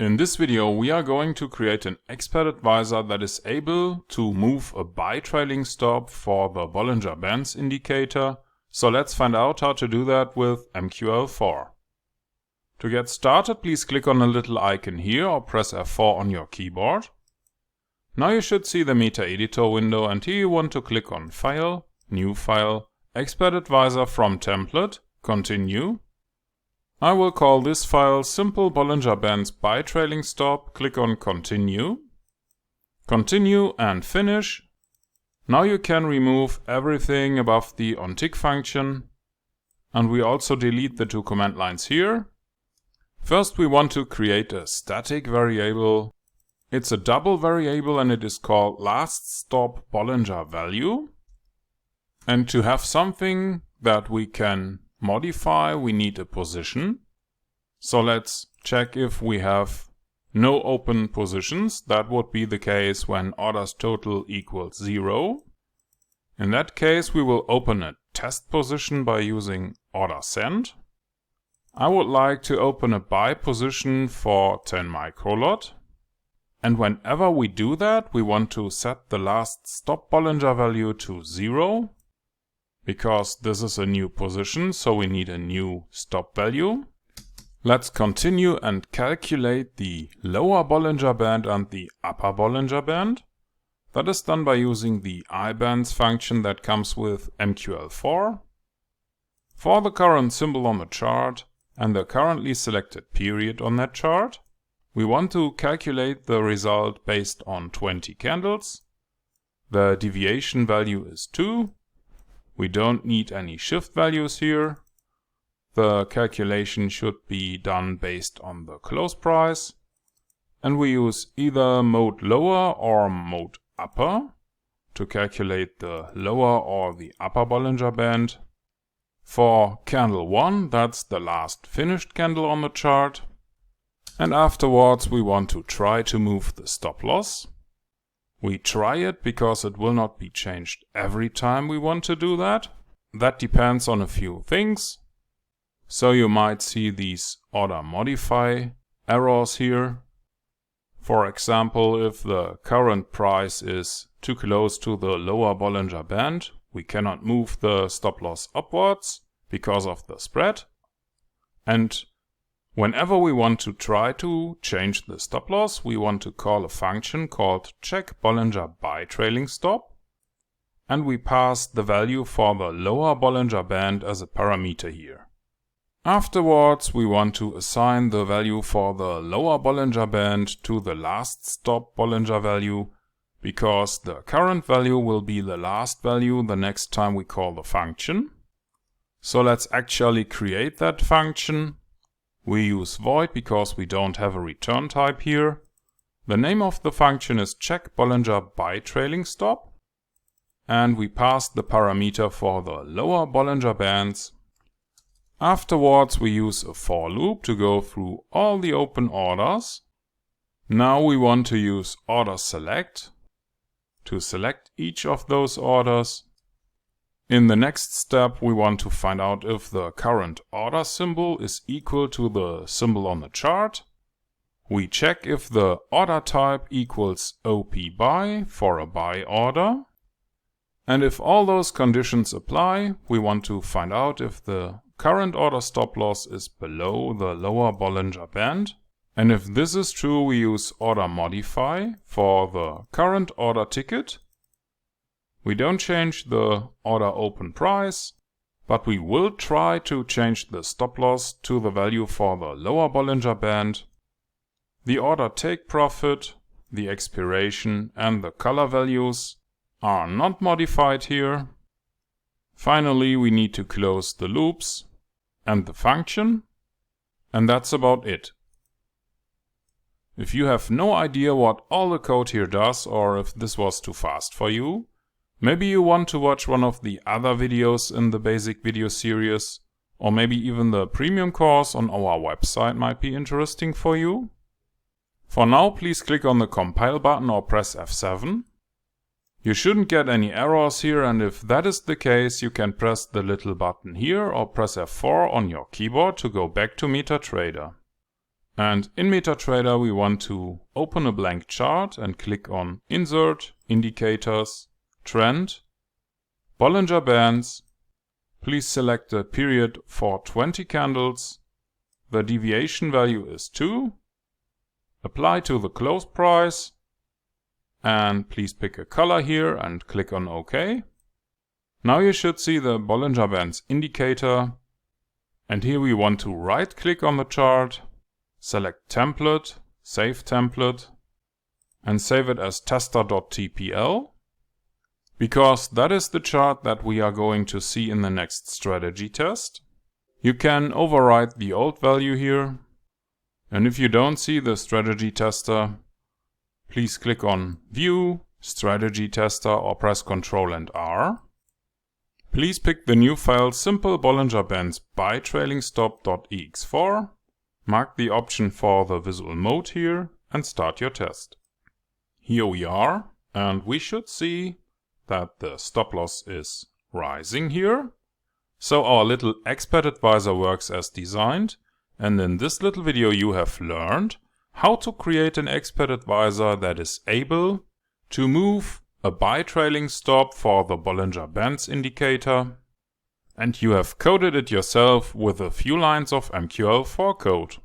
In this video we are going to create an expert advisor that is able to move a buy trailing stop for the Bollinger Bands indicator. So let's find out how to do that with MQL4. To get started, please click on the little icon here or press F4 on your keyboard. Now you should see the MetaEditor window, and here you want to click on File, New File, Expert Advisor from Template, Continue. I will call this file Simple Bollinger Bands Buy Trailing Stop. Click on Continue. Continue and Finish. Now you can remove everything above the onTick function. And we also delete the two command lines here. First we want to create a static variable. It's a double variable and it is called last stop Bollinger value. And to have something that we can modify, we need a position. So let's check if we have no open positions. That would be the case when orders total equals 0. In that case we will open a test position by using order send. I would like to open a buy position for 10 microlot. And whenever we do that, we want to set the last stop Bollinger value to 0. Because this is a new position, so we need a new stop value. Let's continue and calculate the lower Bollinger Band and the upper Bollinger Band. That is done by using the iBands function that comes with MQL4. For the current symbol on the chart and the currently selected period on that chart, we want to calculate the result based on 20 candles. The deviation value is 2. We don't need any shift values here. The calculation should be done based on the close price. And we use either mode lower or mode upper to calculate the lower or the upper Bollinger Band. For candle 1, that's the last finished candle on the chart. And afterwards we want to try to move the stop loss. We try it because it will not be changed every time we want to do that. That depends on a few things. So you might see these order modify errors here. For example, if the current price is too close to the lower Bollinger Band, we cannot move the stop loss upwards because of the spread. And whenever we want to try to change the stop loss, we want to call a function called check Bollinger Buy Trailing Stop. And we pass the value for the lower Bollinger Band as a parameter here. Afterwards, we want to assign the value for the lower Bollinger Band to the last stop Bollinger value, because the current value will be the last value the next time we call the function. So let's actually create that function. We use void because we don't have a return type here. The name of the function is check Bollinger Buy Trailing Stop. And we pass the parameter for the lower Bollinger Bands. Afterwards we use a for loop to go through all the open orders. Now we want to use order select to select each of those orders. In the next step we want to find out if the current order symbol is equal to the symbol on the chart. We check if the order type equals OP buy for a buy order. And if all those conditions apply, we want to find out if the current order stop loss is below the lower Bollinger Band. And if this is true, we use order modify for the current order ticket. We don't change the order open price, but we will try to change the stop loss to the value for the lower Bollinger Band. The order take profit, the expiration and the color values are not modified here. Finally, we need to close the loops and the function, and that's about it. If you have no idea what all the code here does, or if this was too fast for you, maybe you want to watch one of the other videos in the basic video series, or maybe even the premium course on our website might be interesting for you. For now, please click on the compile button or press F7. You shouldn't get any errors here, and if that is the case, you can press the little button here or press F4 on your keyboard to go back to MetaTrader. And in MetaTrader we want to open a blank chart and click on Insert, Indicators, Trend, Bollinger Bands. Please select the period for 20 candles. The deviation value is 2. Apply to the close price. And please pick a color here and click on OK. Now you should see the Bollinger Bands indicator. And here we want to right click on the chart, select Template, Save Template, and save it as tester.tpl. Because that is the chart that we are going to see in the next strategy test. You can overwrite the old value here. And if you don't see the strategy tester, please click on View, Strategy Tester, or press Ctrl and R. Please pick the new file Simple Bollinger Bands by Trailing Stop.ex4. Mark the option for the visual mode here and start your test. Here we are, and we should see that the stop loss is rising here. So our little expert advisor works as designed, and in this little video you have learned how to create an expert advisor that is able to move a buy trailing stop for the Bollinger Bands indicator, and you have coded it yourself with a few lines of MQL4 code.